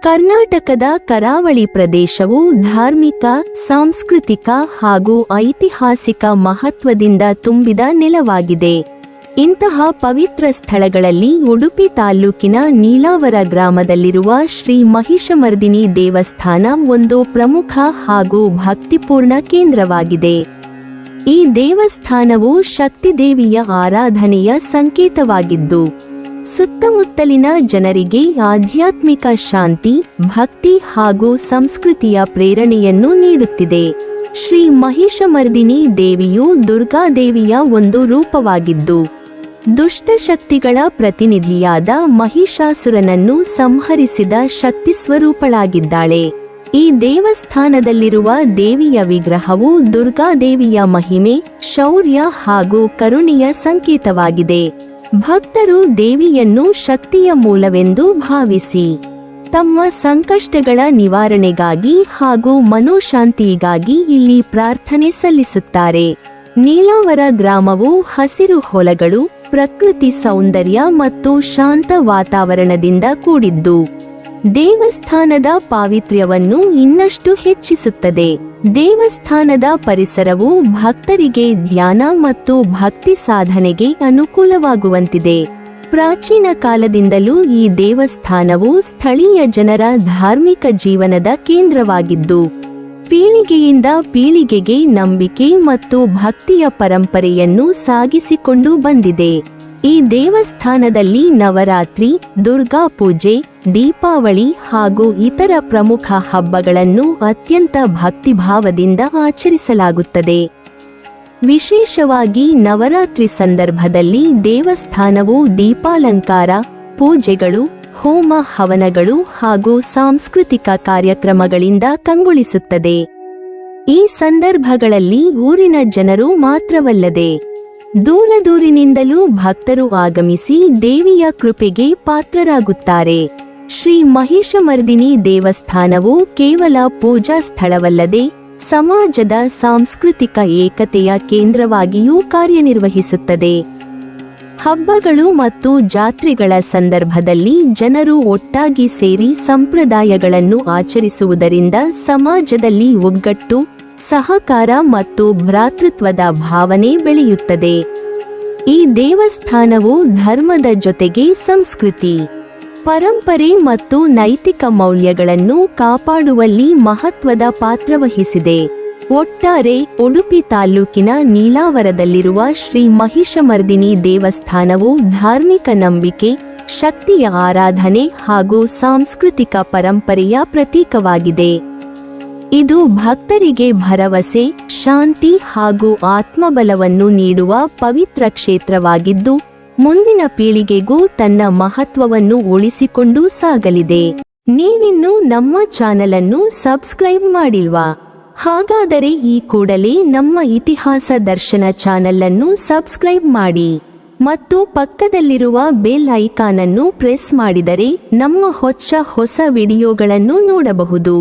ಕರ್ನಾಟಕದ ಕರಾವಳಿ ಪ್ರದೇಶವು ಧಾರ್ಮಿಕ, ಸಾಂಸ್ಕೃತಿಕ ಹಾಗೂ ಐತಿಹಾಸಿಕ ಮಹತ್ವದಿಂದ ತುಂಬಿದ ನೆಲವಾಗಿದೆ. ಇಂತಹ ಪವಿತ್ರ ಸ್ಥಳಗಳಲ್ಲಿ ಉಡುಪಿ ತಾಲ್ಲೂಕಿನ ನೀಲಾವರ ಗ್ರಾಮದಲ್ಲಿರುವ ಶ್ರೀ ಮಹಿಷಮರ್ದಿನಿ ದೇವಸ್ಥಾನ ಒಂದು ಪ್ರಮುಖ ಹಾಗೂ ಭಕ್ತಿಪೂರ್ಣ ಕೇಂದ್ರವಾಗಿದೆ. ಈ ದೇವಸ್ಥಾನವು ಶಕ್ತಿದೇವಿಯ ಆರಾಧನೆಯ ಸಂಕೇತವಾಗಿದ್ದು, ಸುತ್ತಮುತ್ತಲಿನ ಜನರಿಗೆ ಆಧ್ಯಾತ್ಮಿಕ ಶಾಂತಿ, ಭಕ್ತಿ ಹಾಗೂ ಸಂಸ್ಕೃತಿಯ ಪ್ರೇರಣೆಯನ್ನು ನೀಡುತ್ತಿದೆ. ಶ್ರೀ ಮಹಿಷಮರ್ದಿನಿ ದೇವಿಯು ದುರ್ಗಾದೇವಿಯ ಒಂದು ರೂಪವಾಗಿದ್ದು, ದುಷ್ಟಶಕ್ತಿಗಳ ಪ್ರತಿನಿಧಿಯಾದ ಮಹಿಷಾಸುರನನ್ನು ಸಂಹರಿಸಿದ ಶಕ್ತಿ ಸ್ವರೂಪಳಾಗಿದ್ದಾಳೆ. ಈ ದೇವಸ್ಥಾನದಲ್ಲಿರುವ ದೇವಿಯ ವಿಗ್ರಹವು ದುರ್ಗಾದೇವಿಯ ಮಹಿಮೆ, ಶೌರ್ಯ ಹಾಗೂ ಕರುಣೆಯ ಸಂಕೇತವಾಗಿದೆ. ಭಕ್ತರು ದೇವಿಯನ್ನು ಶಕ್ತಿಯ ಮೂಲವೆಂದು ಭಾವಿಸಿ ತಮ್ಮ ಸಂಕಷ್ಟಗಳ ನಿವಾರಣೆಗಾಗಿ ಹಾಗೂ ಮನೋಶಾಂತಿಗಾಗಿ ಇಲ್ಲಿ ಪ್ರಾರ್ಥನೆ ಸಲ್ಲಿಸುತ್ತಾರೆ. ನೀಲಾವರ ಗ್ರಾಮವು ಹಸಿರು ಹೊಲಗಳು, ಪ್ರಕೃತಿ ಸೌಂದರ್ಯ ಮತ್ತು ಶಾಂತ ವಾತಾವರಣದಿಂದ ಕೂಡಿದ್ದು, ದೇವಸ್ಥಾನದ ಪಾವಿತ್ರ್ಯವನ್ನು ಇನ್ನಷ್ಟು ಹೆಚ್ಚಿಸುತ್ತದೆ. ದೇವಸ್ಥಾನದ ಪರಿಸರವು ಭಕ್ತರಿಗೆ ಧ್ಯಾನ ಮತ್ತು ಭಕ್ತಿ ಸಾಧನೆಗೆ ಅನುಕೂಲವಾಗುವಂತಿದೆ. ಪ್ರಾಚೀನ ಕಾಲದಿಂದಲೂ ಈ ದೇವಸ್ಥಾನವು ಸ್ಥಳೀಯ ಜನರ ಧಾರ್ಮಿಕ ಜೀವನದ ಕೇಂದ್ರವಾಗಿದ್ದು, ಪೀಳಿಗೆಯಿಂದ ಪೀಳಿಗೆಗೆ ನಂಬಿಕೆ ಮತ್ತು ಭಕ್ತಿಯ ಪರಂಪರೆಯನ್ನು ಸಾಗಿಸಿಕೊಂಡು ಬಂದಿದೆ. ಈ ದೇವಸ್ಥಾನದಲ್ಲಿ ನವರಾತ್ರಿ, ದುರ್ಗಾ ಪೂಜೆ, ದೀಪಾವಳಿ ಹಾಗೂ ಇತರ ಪ್ರಮುಖ ಹಬ್ಬಗಳನ್ನು ಅತ್ಯಂತ ಭಕ್ತಿಭಾವದಿಂದ ಆಚರಿಸಲಾಗುತ್ತದೆ. ವಿಶೇಷವಾಗಿ ನವರಾತ್ರಿ ಸಂದರ್ಭದಲ್ಲಿ ದೇವಸ್ಥಾನವು ದೀಪಾಲಂಕಾರ, ಪೂಜೆಗಳು, ಹೋಮ ಹವನಗಳು ಹಾಗೂ ಸಾಂಸ್ಕೃತಿಕ ಕಾರ್ಯಕ್ರಮಗಳಿಂದ ಕಂಗೊಳಿಸುತ್ತದೆ. ಈ ಸಂದರ್ಭಗಳಲ್ಲಿ ಊರಿನ ಜನರು ಮಾತ್ರವಲ್ಲದೆ ದೂರದೂರಿನಿಂದಲೂ ಭಕ್ತರು ಆಗಮಿಸಿ ದೇವಿಯ ಕೃಪೆಗೆ ಪಾತ್ರರಾಗುತ್ತಾರೆ. ಶ್ರೀ ಮಹಿಷಮರ್ದಿನಿ ದೇವಸ್ಥಾನವು ಕೇವಲ ಪೂಜಾ ಸ್ಥಳವಲ್ಲದೆ ಸಮಾಜದ ಸಾಂಸ್ಕೃತಿಕ ಏಕತೆಯ ಕೇಂದ್ರವಾಗಿಯೂ ಕಾರ್ಯನಿರ್ವಹಿಸುತ್ತದೆ. ಹಬ್ಬಗಳು ಮತ್ತು ಜಾತ್ರೆಗಳ ಸಂದರ್ಭದಲ್ಲಿ ಜನರು ಒಟ್ಟಾಗಿ ಸೇರಿ ಸಂಪ್ರದಾಯಗಳನ್ನು ಆಚರಿಸುವುದರಿಂದ ಸಮಾಜದಲ್ಲಿ ಒಗ್ಗಟ್ಟು, ಸಹಕಾರ ಮತ್ತು ಭ್ರಾತೃತ್ವದ ಭಾವನೆ ಬೆಳೆಯುತ್ತದೆ. ಈ ದೇವಸ್ಥಾನವು ಧರ್ಮದ ಜೊತೆಗೆ ಸಂಸ್ಕೃತಿ, ಪರಂಪರೆ ಮತ್ತು ನೈತಿಕ ಮೌಲ್ಯಗಳನ್ನು ಕಾಪಾಡುವಲ್ಲಿ ಮಹತ್ವದ ಪಾತ್ರವಹಿಸಿದೆ. ಒಟ್ಟಾರೆ ಉಡುಪಿ ತಾಲ್ಲೂಕಿನ ನೀಲಾವರದಲ್ಲಿರುವ ಶ್ರೀ ಮಹಿಷಮರ್ದಿನಿ ದೇವಸ್ಥಾನವು ಧಾರ್ಮಿಕ ನಂಬಿಕೆ, ಶಕ್ತಿಯ ಆರಾಧನೆ ಹಾಗೂ ಸಾಂಸ್ಕೃತಿಕ ಪರಂಪರೆಯ ಪ್ರತೀಕವಾಗಿದೆ. ಇದು ಭಕ್ತರಿಗೆ ಭರವಸೆ, ಶಾಂತಿ ಹಾಗೂ ಆತ್ಮಬಲವನ್ನು ನೀಡುವ ಪವಿತ್ರ ಕ್ಷೇತ್ರವಾಗಿದ್ದು, ಮುಂದಿನ ಪೀಳಿಗೆಗೂ ತನ್ನ ಮಹತ್ವವನ್ನು ಉಳಿಸಿಕೊಂಡು ಸಾಗಲಿದೆ. ನೀವಿನ್ನೂ ನಮ್ಮ ಚಾನೆಲ್ ಅನ್ನು ಸಬ್ಸ್ಕ್ರೈಬ್ ಮಾಡಿಲ್ವಾ? ಹಾಗಾದರೆ ಈ ಕೂಡಲೇ ನಮ್ಮ ಇತಿಹಾಸ ದರ್ಶನ ಚಾನೆಲ್ ಅನ್ನು ಸಬ್ಸ್ಕ್ರೈಬ್ ಮಾಡಿ ಮತ್ತು ಪಕ್ಕದಲ್ಲಿರುವ ಬೆಲ್ ಐಕಾನ್ ಅನ್ನು ಪ್ರೆಸ್ ಮಾಡಿದರೆ ನಮ್ಮ ಹೊಸ ವಿಡಿಯೋಗಳನ್ನು ನೋಡಬಹುದು.